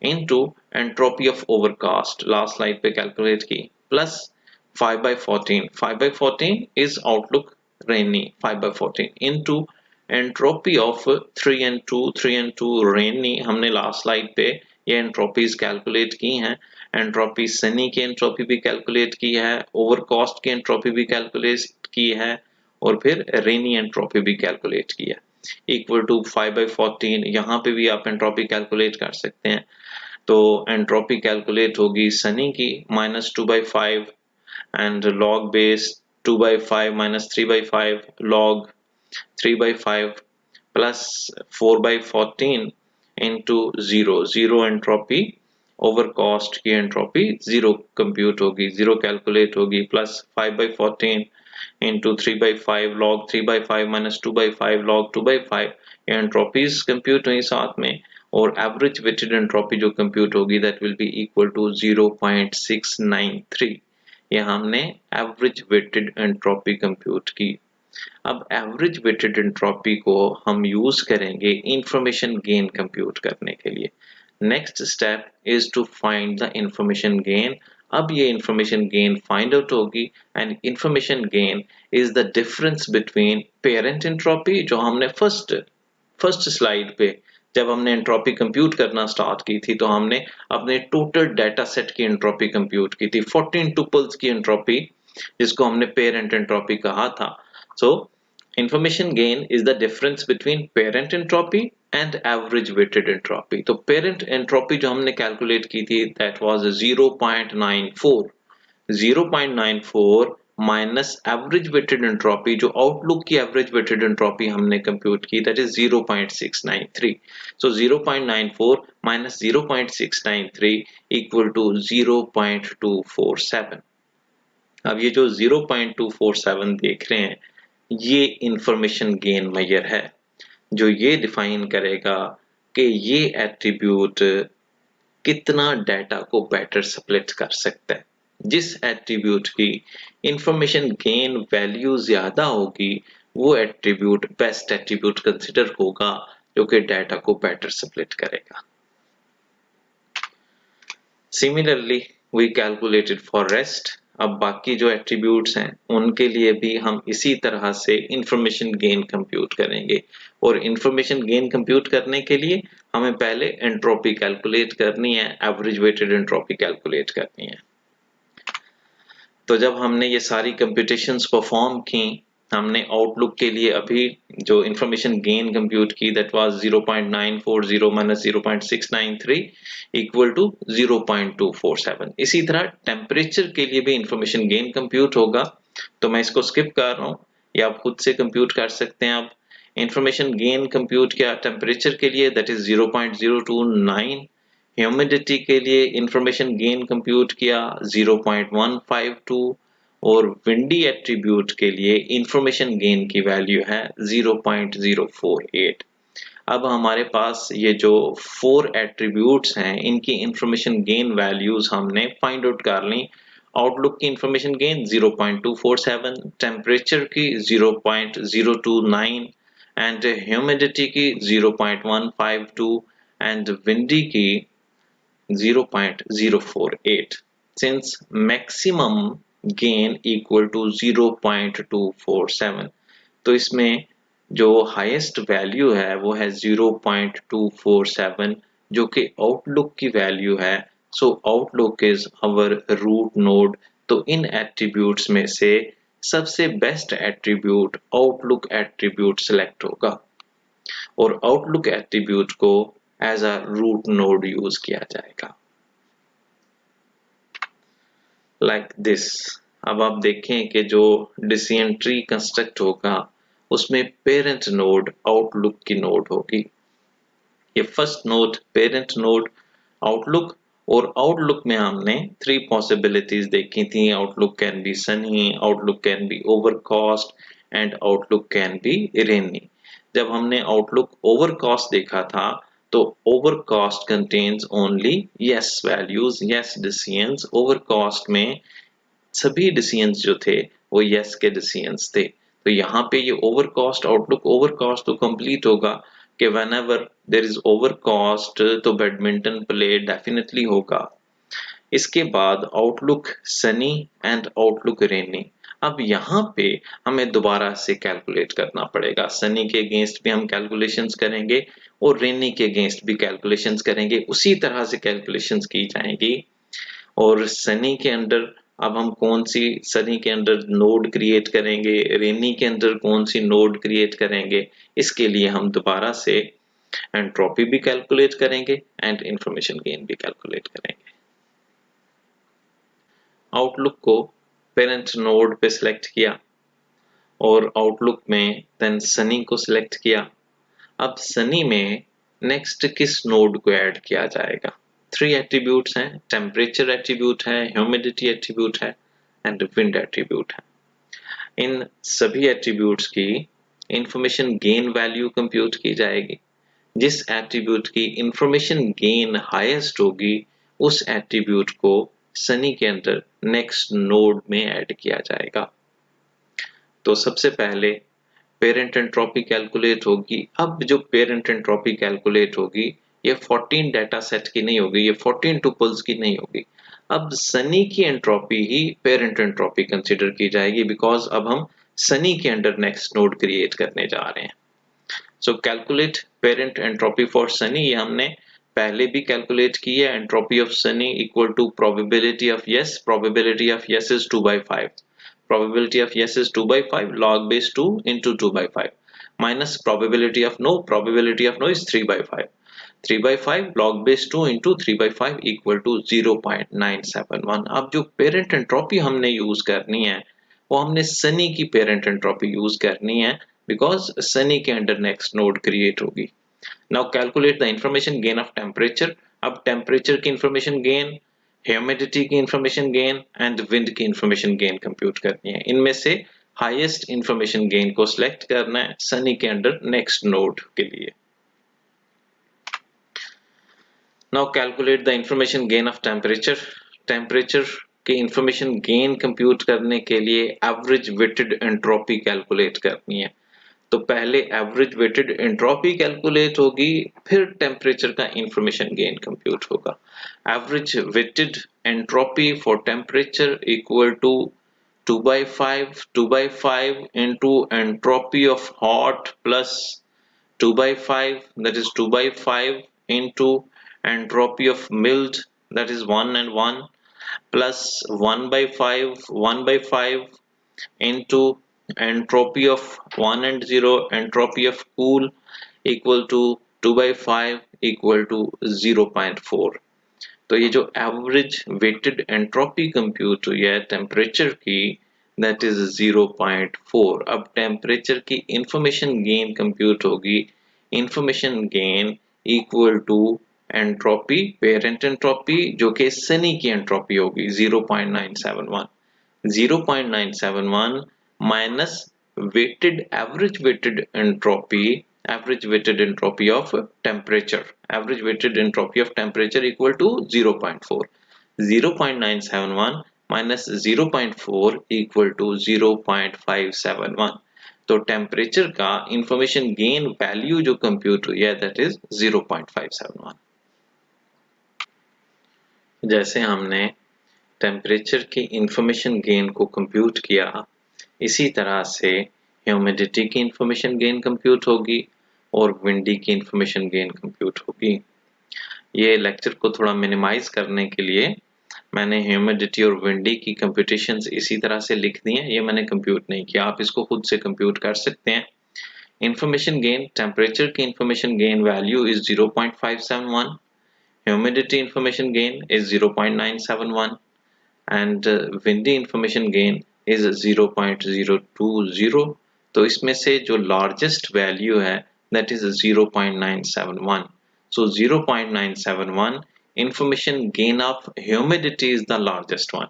into entropy of overcast last slide पे calculate की, plus 5 by 14 is outlook rainy 5 by 14 into entropy of 3 and 2 rainy हमने last slide पे ये entropies calculate की हैं। Entropy Sunny की entropy भी calculate की है, ओवरकास्ट की एंट्रोपी भी कैलकुलेट की है और फिर रेनी एंट्रोपी भी कैलकुलेट की है। इक्वल टू 5 by 14 यहाँ पे भी आप एंट्रोपी कैलकुलेट कर सकते हैं। तो एंट्रोपी कैलकुलेट होगी सनी की -2 by 5 and log base 2 by 5 -3 by 5 log 3 by 5 plus 4 by 14 into 0 entropy overcast की एंट्रोपी 0 कंप्यूट होगी, 0 कैलकुलेट होगी, plus 5 by 14 into 3 by 5 log 3 by 5 minus 2 by 5 log 2 by 5 ये एंट्रोपीज कंप्यूट हुई साथ में, और एवरेज वेटेड एंट्रोपी जो compute होगी that will be equal to 0.693। ये हमने एवरेज वेटेड एंट्रोपी कंप्यूट की। अब एवरेज वेटेड एंट्रोपी को हम यूज करेंगे इंफॉर्मेशन गेन कंप्यूट करने के लिए। Next step is to find the information gain. अब ये इंफॉर्मेशन गेन फाइंड आउट होगी and information gain is the difference between parent entropy जो हमने फर्स्ट स्लाइड पे जब हमने एंट्रोपी कंप्यूट करना स्टार्ट की थी तो हमने अपने टोटल डाटा सेट की एंट्रोपी कंप्यूट की थी 14 टुपल्स की एंट्रोपी जिसको हमने पेरेंट एंट्रोपी कहा था। So information gain is the difference between parent entropy and average weighted entropy। तो parent entropy जो हमने कैलकुलेट की थी that was 0.94 minus average weighted entropy जो आउटलुक की average weighted entropy हमने कंप्यूट की that is 0.693। So 0.94 minus 0.693 equal to 0.247। अब ये जो 0.247 देख रहे हैं ये इंफॉर्मेशन गेन मेजर है जो ये डिफाइन करेगा कि ये एट्रीब्यूट कितना डाटा को बेटर स्प्लिट कर सकता है। जिस एट्रीब्यूट की इंफॉर्मेशन गेन वैल्यू ज्यादा होगी वो एट्रीब्यूट बेस्ट एट्रीब्यूट कंसिडर होगा जो कि डाटा को बेटर स्प्लिट करेगा। Similarly we calculated for rest. अब बाकी जो एट्रीब्यूट्स हैं उनके लिए भी हम इसी तरह से इंफॉर्मेशन गेन कंप्यूट करेंगे, और इंफॉर्मेशन गेन कंप्यूट करने के लिए हमें पहले एंट्रोपी कैलकुलेट करनी है, एवरेज वेटेड एंट्रोपी कैलकुलेट करनी है। तो जब हमने ये सारी कंप्यूटेशंस परफॉर्म की, हमने आउटलुक के लिए अभी जो इंफॉर्मेशन गेन कंप्यूट की that was 0.940 minus 0.693 equal to 0.247। इसी तरह टेम्परेचर के लिए भी इंफॉर्मेशन गेन कंप्यूट होगा, तो मैं इसको स्किप कर रहा हूँ, या आप खुद से कंप्यूट कर सकते हैं। आप इंफॉर्मेशन गेन कंप्यूट किया टेम्परेचर के लिए दैट इज 0.029, ह्यूमिडिटी के लिए इंफॉर्मेशन गेन कंप्यूट किया 0.152, और विंडी एट्रीब्यूट के लिए इंफॉर्मेशन गेन की वैल्यू है 0.048। अब हमारे पास ये जो 4 एट्रीब्यूट्स हैं इनकी इंफॉर्मेशन गेन वैल्यूज हमने फाइंड आउट कर ली। आउटलुक की इंफॉर्मेशन गेन 0.247, टेम्परेचर की 0.029 एंड ह्यूमिडिटी की 0.152 एंड विंडी की 0.048, since maximum gain equal to 0.247, तो इसमें जो हाईएस्ट वैल्यू है वो है 0.247 जो कि आउटलुक की वैल्यू है। So outlook is our root node. तो इन एट्रीब्यूट्स में से सबसे best attribute outlook attribute select होगा, और आउटलुक एट्रीब्यूट को as a root node use किया जाएगा लाइक दिस। अब आप देखें कि जो डिसीजन ट्री कंस्ट्रक्ट होगा उसमें पेरेंट नोड आउटलुक की नोड होगी। ये first node parent node outlook, और आउटलुक में हमने 3 पॉसिबिलिटीज देखी थी। Outlook can be sunny, outlook can be overcast and outlook can be rainy. जब हमने आउटलुक ओवरकास्ट देखा था तो overcast contains only yes values, yes decisions. Overcast में सभी डिसीजंस जो थे वो यस के डिसीजंस थे। तो यहाँ पे ये ओवरकास्ट आउटलुक ओवरकास्ट तो कंप्लीट होगा कि व्हेनेवर देयर इज ओवरकास्ट तो बैडमिंटन प्ले डेफिनेटली होगा। इसके बाद आउटलुक सनी एंड आउटलुक रेनी। अब यहाँ पे हमें दोबारा से कैलकुलेट करना पड़ेगा। सनी के अगेंस्ट भी हम कैलकुलेशंस करेंगे और रेनी के अगेंस्ट भी कैलकुलेशंस करेंगे, उसी तरह से कैलकुलेशंस की जाएंगी। और सनी के अंदर अब हम कौन सी सनी के अंदर नोड क्रिएट करेंगे, रेनी के अंदर कौन सी नोड क्रिएट करेंगे, इसके लिए हम दोबारा से एंट्रोपी भी कैलकुलेट करेंगे एंड इंफॉर्मेशन गेन भी कैलकुलेट करेंगे। आउटलुक को पेरेंट नोड पे सिलेक्ट किया और आउटलुक में देन सनी को सिलेक्ट किया। अब सनी में नेक्स्ट किस नोड को ऐड किया जाएगा? 3 एट्रीब्यूट्स हैं, टेम्परेचर एट्रीब्यूट है, ह्यूमिडिटी एट्रीब्यूट है एंड विंड एट्रीब्यूट है। इन सभी एट्रीब्यूट्स की इंफॉर्मेशन गेन वैल्यू कंप्यूट की जाएगी। जिस एट्रीब्यूट की इंफॉर्मेशन गेन हाईएस्ट होगी उस एट्रीब्यूट को सनी के अंदर नेक्स्ट नोड में ऐड किया जाएगा। तो सबसे पहले पेरेंट एंट्रोपी कैलकुलेट होगी। अब जो पेरेंट एंट्रोपी कैलकुलेट होगी ये 14 डाटा सेट की नहीं होगी, ये 14 टुपल्स की नहीं होगी। अब सनी की एंट्रोपी ही पेरेंट एंट्रोपी कंसीडर की जाएगी, बिकॉज अब हम सनी के अंडर नेक्स्ट नोड क्रिएट करने जा रहे हैं। So calculate parent entropy for sunny, ये हमने पहले भी कैलकुलेट की है। Entropy of sunny equal to probability of yes, probability of yes is 2/5, probability of yes is 2/5 log base 2 into 2/5 minus probability of no is 3/5, 3/5 log base 2 into 3/5 equal to 0.971। अब जो parent entropy हमने use करनी है वो हमने सनी की parent entropy use करनी है, बिकॉज सनी के अंडर नेक्स्ट नोड क्रिएट होगी। Now calculate the information gain of temperature. अब टेम्परेचर की इंफॉर्मेशन गेन, ह्यूमिडिटी की इंफॉर्मेशन गेन एंड विंड की इंफॉर्मेशन गेन कंप्यूट करनी है। इनमें से हाईएस्ट इंफॉर्मेशन गेन को सिलेक्ट करना है सनी के अंडर नेक्स्ट नोड के लिए। Now calculate the information gain of temperature. Temperature की इंफॉर्मेशन गेन कंप्यूट करने के लिए एवरेज वेटेड एंट्रोपी कैलकुलेट करनी है। तो पहले एवरेज वेटेड एंट्रोपी कैलकुलेट होगी, फिर टेम्परेचर का इंफॉर्मेशन गेन कंप्यूट होगा। Average weighted entropy for temperature equal to 2/5 into entropy of hot plus 2/5, that is 2/5 into entropy of mild, that is 1 and 1, plus 1/5 into entropy of 1 and 0, entropy of cool equal to 2/5 equal to 0.4। तो ये जो average weighted entropy compute हुई है temperature की, that is 0.4। अब temperature की information gain compute होगी, information gain equal to entropy, parent entropy जो कि सनी की एंट्रोपी होगी 0.971, 0.971 minus average weighted entropy, average weighted entropy of temperature, average weighted entropy of temperature equal to 0.4, 0.971 minus 0.4 equal to 0.571। तो temperature का information gain value जो compute हुई है that is 0.571। जैसे हमने टेम्परेचर की इंफॉर्मेशन गेन को कंप्यूट किया, इसी तरह से ह्यूमिडिटी की इंफॉर्मेशन गेन कंप्यूट होगी और विंडी की इंफॉर्मेशन गेन कंप्यूट होगी। ये लेक्चर को थोड़ा मिनिमाइज करने के लिए मैंने ह्यूमिडिटी और विंडी की कंप्यूटेशंस इसी तरह से लिख दी हैं, ये मैंने कंप्यूट नहीं किया, आप इसको खुद से कंप्यूट कर सकते हैं। इंफॉर्मेशन गेन, टेम्परेचर की information gain value is 0.571, humidity information gain is 0.971 and windy information gain is 0.020। तो इसमें से जो लार्जेस्ट वैल्यू है that is 0.971, so 0.971 information gain of humidity is the largest one।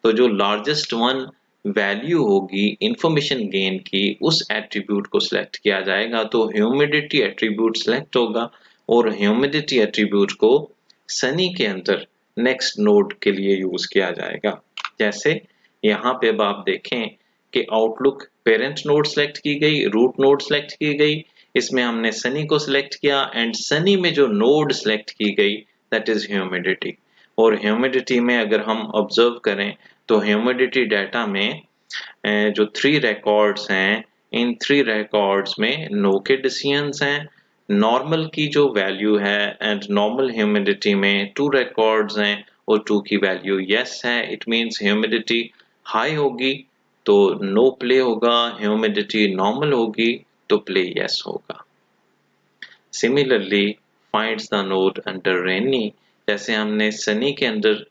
तो जो लार्जेस्ट वन वैल्यू होगी information gain की, उस एट्रीब्यूट को सिलेक्ट किया जाएगा। तो ह्यूमिडिटी एट्रीब्यूट सिलेक्ट होगा और ह्यूमिडिटी एट्रीब्यूट को सनी के अंदर नेक्स्ट नोड के लिए यूज किया जाएगा। जैसे यहाँ पे अब आप देखें कि आउटलुक पेरेंट नोड सिलेक्ट की गई, रूट नोड सिलेक्ट की गई, इसमें हमने सनी को सिलेक्ट किया एंड सनी में जो नोड सिलेक्ट की गई दैट इज ह्यूमिडिटी। और ह्यूमिडिटी में अगर हम ऑब्जर्व करें तो ह्यूमिडिटी डाटा में जो 3 रिकॉर्ड्स हैं, इन 3 रिकॉर्ड्स में नो के डिसीजंस हैं, नॉर्मल की जो वैल्यू है एंड नॉर्मल ह्यूमिडिटी में 2 रिकॉर्ड्स हैं और 2 की वैल्यू यस है। इट मींस ह्यूमिडिटी हाई होगी तो नो प्ले होगा, ह्यूमिडिटी नॉर्मल होगी तो प्ले यस होगा। Similarly finds the node under rainy, जैसे हमने सनी के अंदर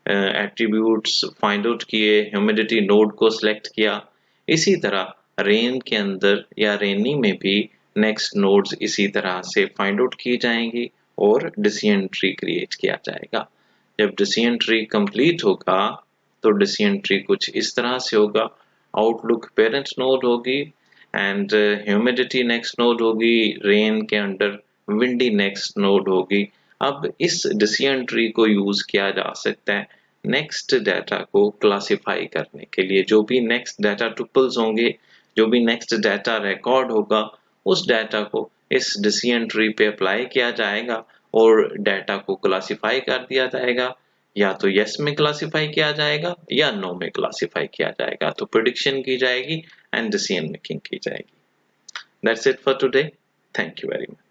एट्रीब्यूट्स फाइंड आउट किए, ह्यूमिडिटी नोड को सिलेक्ट किया, इसी तरह रेन के अंदर या रेनी में भी नेक्स्ट नोड्स इसी तरह से फाइंड आउट की जाएंगी और डिसीजन ट्री क्रिएट किया जाएगा। जब डिसीजन ट्री कंप्लीट होगा तो डिसीजन ट्री कुछ इस तरह से होगा, आउटलुक पेरेंट नोड होगी एंड ह्यूमिडिटी नेक्स्ट नोड होगी, रेन के अंडर विंडी नेक्स्ट नोड होगी। अब इस डिसीजन ट्री को यूज किया जा सकता है नेक्स्ट डाटा को क्लासिफाई करने के लिए। जो भी नेक्स्ट डाटा टुपल्स होंगे, जो भी नेक्स्ट डाटा रिकॉर्ड होगा, उस डाटा को इस डिसीजन ट्री पे अप्लाई किया जाएगा और डाटा को क्लासिफाई कर दिया जाएगा। या तो यस में क्लासिफाई किया जाएगा या नो में क्लासिफाई किया जाएगा। तो प्रेडिक्शन की जाएगी एंड डिसीजन मेकिंग की जाएगी। That's it for today. Thank you very much.